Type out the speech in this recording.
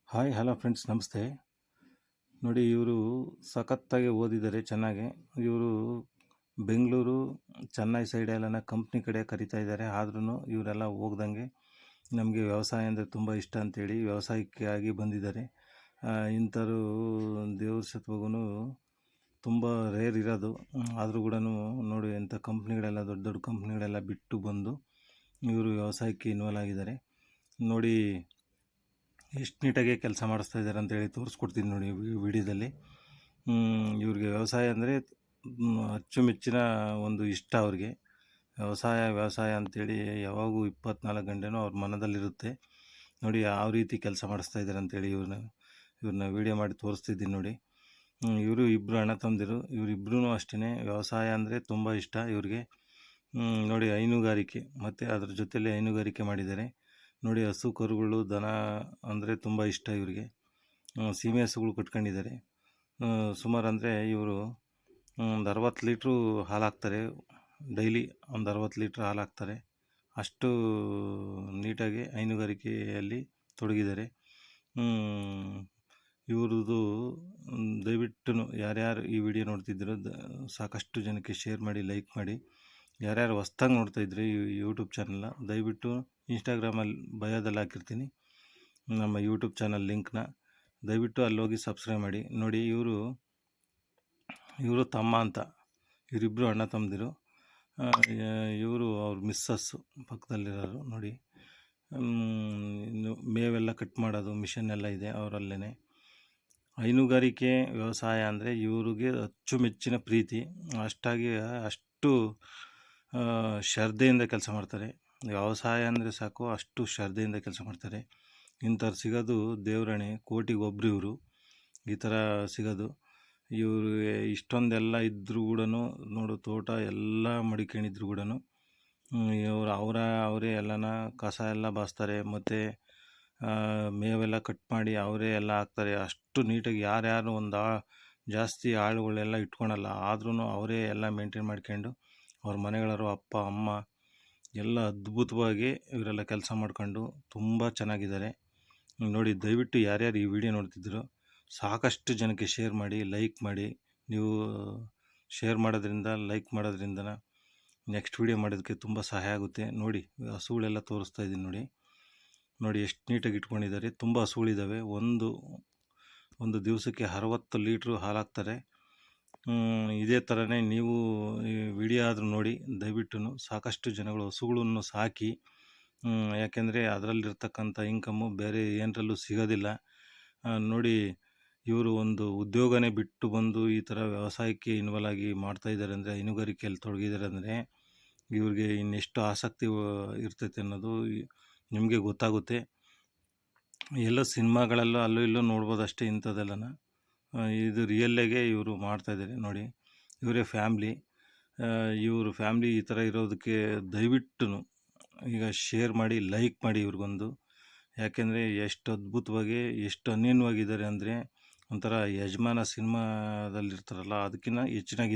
Hi hello friends, ನಮಸ್ತೆ. ನೋಡಿ, ಇವರು ಸಖತ್ತಾಗಿ ಓದಿದ್ದಾರೆ ಚೆನ್ನಾಗಿ. ಇವರು ಬೆಂಗಳೂರು, ಚೆನ್ನೈ ಸೈಡೆಲ್ಲ ಕಂಪ್ನಿ ಕಡೆ ಕರಿತಾ ಇದ್ದಾರೆ. ಆದ್ರೂ ಇವರೆಲ್ಲ ಹೋಗ್ದಂಗೆ ನಮಗೆ ವ್ಯವಸಾಯ ಅಂದರೆ ತುಂಬ ಇಷ್ಟ ಅಂತೇಳಿ ವ್ಯವಸಾಯಕ್ಕೆ ಆಗಿ ಬಂದಿದ್ದಾರೆ. ಇಂಥವ್ರು ದೇವ್ರ ಸತ್ವಾಗೂ ತುಂಬ ರೇರ್ ಇರೋದು. ಆದರೂ ಕೂಡ ನೋಡಿ, ಇಂಥ ಕಂಪ್ನಿಗಳೆಲ್ಲ ದೊಡ್ಡ ದೊಡ್ಡ ಕಂಪ್ನಿಗಳೆಲ್ಲ ಬಿಟ್ಟು ಬಂದು ಇವರು ವ್ಯವಸಾಯಕ್ಕೆ ಇನ್ವಾಲ್ವ್ ಆಗಿದ್ದಾರೆ. ನೋಡಿ ಎಷ್ಟು ನೀಟಾಗಿ ಕೆಲಸ ಮಾಡಿಸ್ತಾ ಇದ್ದಾರೆ ಅಂತೇಳಿ ತೋರಿಸ್ಕೊಡ್ತೀನಿ ನೋಡಿ ವಿಡಿಯೋದಲ್ಲಿ. ಇವ್ರಿಗೆ ವ್ಯವಸಾಯ ಅಂದರೆ ಅಚ್ಚುಮೆಚ್ಚಿನ ಒಂದು ಇಷ್ಟ. ಅವ್ರಿಗೆ ವ್ಯವಸಾಯ ಅಂಥೇಳಿ ಯಾವಾಗೂ 24 ಗಂಟೆನೂ ಅವ್ರ ಮನದಲ್ಲಿರುತ್ತೆ. ನೋಡಿ ಯಾವ ರೀತಿ ಕೆಲಸ ಮಾಡಿಸ್ತಾ ಇದ್ದಾರೆ ಅಂತೇಳಿ ಇವ್ರನ್ನ ವಿಡಿಯೋ ಮಾಡಿ ತೋರಿಸ್ತಿದ್ದೀನಿ ನೋಡಿ. ಇವರು ಇಬ್ಬರು ಅಣ್ಣ ತಮ್ಮಂದಿರು. ಇವರಿಬ್ಬರೂ ಅಷ್ಟೇ ವ್ಯವಸಾಯ ಅಂದರೆ ತುಂಬ ಇಷ್ಟ ಇವ್ರಿಗೆ. ನೋಡಿ, ಹೈನುಗಾರಿಕೆ ಮತ್ತು ಅದ್ರ ಜೊತೆಯಲ್ಲಿ ಹೈನುಗಾರಿಕೆ ಮಾಡಿದ್ದಾರೆ. ನೋಡಿ, ಹಸು ಕರುಗಳು ದನ ಅಂದರೆ ತುಂಬ ಇಷ್ಟ ಇವರಿಗೆ. ಸೀಮೆ ಹಸುಗಳು ಕಟ್ಕೊಂಡಿದ್ದಾರೆ. ಸುಮಾರು ಅಂದರೆ ಇವರು ಒಂದು 60 ಲೀಟ್ರು ಹಾಲು ಹಾಕ್ತಾರೆ ಡೈಲಿ. ಒಂದು 60 ಲೀಟ್ರ್ ಹಾಲು ಹಾಕ್ತಾರೆ. ಅಷ್ಟು ನೀಟಾಗಿ ಹೈನುಗಾರಿಕೆಯಲ್ಲಿ ತೊಡಗಿದ್ದಾರೆ. ಇವ್ರದ್ದು ದಯವಿಟ್ಟು ಯಾರ್ಯಾರು ಈ ವಿಡಿಯೋ ನೋಡ್ತಿದ್ದೀರೋ ಸಾಕಷ್ಟು ಜನಕ್ಕೆ ಶೇರ್ ಮಾಡಿ, ಲೈಕ್ ಮಾಡಿ. ಯಾರ್ಯಾರು ಹೊಸ್ದಾಗಿ ನೋಡ್ತಾಯಿದ್ರೆ ಈ ಯೂಟ್ಯೂಬ್ ಚಾನಲ್ನ ದಯವಿಟ್ಟು ಇನ್ಸ್ಟಾಗ್ರಾಮಲ್ಲಿ ಬಯೋದಲ್ಲಿ ಹಾಕಿರ್ತೀನಿ ನಮ್ಮ ಯೂಟ್ಯೂಬ್ ಚಾನಲ್ ಲಿಂಕ್ನ. ದಯವಿಟ್ಟು ಅಲ್ಲೋಗಿ ಸಬ್ಸ್ಕ್ರೈಬ್ ಮಾಡಿ. ನೋಡಿ, ಇವರು ತಮ್ಮ ಅಂತ, ಇವರಿಬ್ಬರು ಅಣ್ಣ ತಮ್ಮದಿರು. ಇವರು ಅವ್ರ ಮಿಸ್ಸಸ್ಸು ಪಕ್ಕದಲ್ಲಿರೋರು. ನೋಡಿ, ಇನ್ನು ಮೇವೆಲ್ಲ ಕಟ್ ಮಾಡೋದು ಮಿಷನ್ ಎಲ್ಲ ಇದೆ ಅವರಲ್ಲೇ. ಹೈನುಗಾರಿಕೆ ವ್ಯವಸಾಯ ಅಂದರೆ ಇವ್ರಿಗೆ ಅಚ್ಚುಮೆಚ್ಚಿನ ಪ್ರೀತಿ. ಅಷ್ಟು ಶ್ರದ್ಧೆಯಿಂದ ಕೆಲಸ ಮಾಡ್ತಾರೆ. ವ್ಯವಸಾಯ ಅಂದರೆ ಸಾಕು, ಅಷ್ಟು ಶ್ರದ್ಧೆಯಿಂದ ಕೆಲಸ ಮಾಡ್ತಾರೆ. ಇಂಥವ್ರು ಸಿಗೋದು ದೇವ್ರಣೆ. ಕೋಟಿಗೊಬ್ರು ಇವರು ಈ ಥರ ಸಿಗೋದು. ಇವರು ಇಷ್ಟೊಂದೆಲ್ಲ ಇದ್ದರೂ ಕೂಡ ನೋಡು, ತೋಟ ಎಲ್ಲ ಮಡಿಕೊಂಡಿದ್ರು ಕೂಡ ಇವರು ಅವರೇ ಎಲ್ಲನ ಕಸ ಎಲ್ಲ ಬಾಸ್ತಾರೆ, ಮತ್ತು ಮೇವೆಲ್ಲ ಕಟ್ ಮಾಡಿ ಅವರೇ ಎಲ್ಲ ಹಾಕ್ತಾರೆ. ಅಷ್ಟು ನೀಟಾಗಿ ಯಾರ್ಯಾರು ಜಾಸ್ತಿ ಆಳುಗಳೆಲ್ಲ ಇಟ್ಕೊಳಲ್ಲ. ಆದ್ರೂ ಅವರೇ ಎಲ್ಲ ಮೇಂಟೈನ್ ಮಾಡ್ಕೊಂಡು ಅವ್ರ ಮನೆಗಳವರು ಅಪ್ಪ ಅಮ್ಮ ಎಲ್ಲ ಅದ್ಭುತವಾಗಿ ಇವರೆಲ್ಲ ಕೆಲಸ ಮಾಡ್ಕೊಂಡು ತುಂಬ ಚೆನ್ನಾಗಿದ್ದಾರೆ. ನೋಡಿ, ದಯವಿಟ್ಟು ಯಾರ್ಯಾರು ಈ ವಿಡಿಯೋ ನೋಡ್ತಿದ್ರು ಸಾಕಷ್ಟು ಜನಕ್ಕೆ ಶೇರ್ ಮಾಡಿ, ಲೈಕ್ ಮಾಡಿ. ನೀವು ಶೇರ್ ಮಾಡೋದ್ರಿಂದ, ಲೈಕ್ ಮಾಡೋದ್ರಿಂದ ನೆಕ್ಸ್ಟ್ ವಿಡಿಯೋ ಮಾಡೋದಕ್ಕೆ ತುಂಬ ಸಹಾಯ ಆಗುತ್ತೆ. ನೋಡಿ, ಹಸುಗಳೆಲ್ಲ ತೋರಿಸ್ತಾ ಇದ್ದೀನಿ. ನೋಡಿ ಎಷ್ಟು ನೀಟಾಗಿ ಇಟ್ಕೊಂಡಿದ್ದಾರೆ. ತುಂಬ ಹಸುಗಳಿದ್ದಾವೆ. ಒಂದು ದಿವಸಕ್ಕೆ 60 ಲೀಟ್ರು ಹಾಲು ಹಾಕ್ತಾರೆ. ಇದೇ ಥರನೇ ನೀವು ಈ ವಿಡಿಯೋ ಆದರೂ ನೋಡಿ. ದಯವಿಟ್ಟು ಸಾಕಷ್ಟು ಜನಗಳು ಹಸುಗಳನ್ನು ಸಾಕಿ. ಯಾಕೆಂದರೆ ಅದರಲ್ಲಿರ್ತಕ್ಕಂಥ ಇನ್ಕಮ್ಮು ಬೇರೆ ಏನರಲ್ಲೂ ಸಿಗೋದಿಲ್ಲ. ನೋಡಿ, ಇವರು ಒಂದು ಉದ್ಯೋಗನೇ ಬಿಟ್ಟು ಬಂದು ಈ ಥರ ವ್ಯವಸಾಯಕ್ಕೆ ಇನ್ವಾಲ್ವ್ ಆಗಿ ಮಾಡ್ತಾಯಿದ್ದಾರೆ ಅಂದರೆ, ಹೈನುಗಾರಿಕೆಯಲ್ಲಿ ತೊಡಗಿದ್ದಾರೆ ಅಂದರೆ ಇವ್ರಿಗೆ ಇನ್ನೆಷ್ಟು ಆಸಕ್ತಿ ಇರ್ತೈತೆ ಅನ್ನೋದು ನಿಮಗೆ ಗೊತ್ತಾಗುತ್ತೆ. ಎಲ್ಲ ಸಿನಿಮಾಗಳಲ್ಲೂ ಅಲ್ಲೂ ಇಲ್ಲೂ ನೋಡ್ಬೋದು ಅಷ್ಟೇ ಇಂಥದ್ದೆಲ್ಲನ. ಇದು ರಿಯಲ್ಲಾಗೆ ಇವರು ಮಾಡ್ತಾಯಿದ್ದಾರೆ. ನೋಡಿ, ಇವರೇ ಫ್ಯಾಮ್ಲಿ. ಇವರು ಫ್ಯಾಮ್ಲಿ ಈ ಥರ ಇರೋದಕ್ಕೆ ದಯವಿಟ್ಟು ಈಗ ಶೇರ್ ಮಾಡಿ, ಲೈಕ್ ಮಾಡಿ ಇವ್ರಿಗೊಂದು. ಯಾಕೆಂದರೆ ಎಷ್ಟು ಅದ್ಭುತವಾಗಿ, ಎಷ್ಟು ಅನ್ಯೋನ್ಯವಾಗಿದ್ದಾರೆ ಅಂದರೆ ಒಂಥರ ಯಜಮಾನ ಸಿನಿಮಾದಲ್ಲಿರ್ತಾರಲ್ಲ ಅದಕ್ಕಿಂತ ಹೆಚ್ಚಿನಾಗಿದ್ದಾರೆ.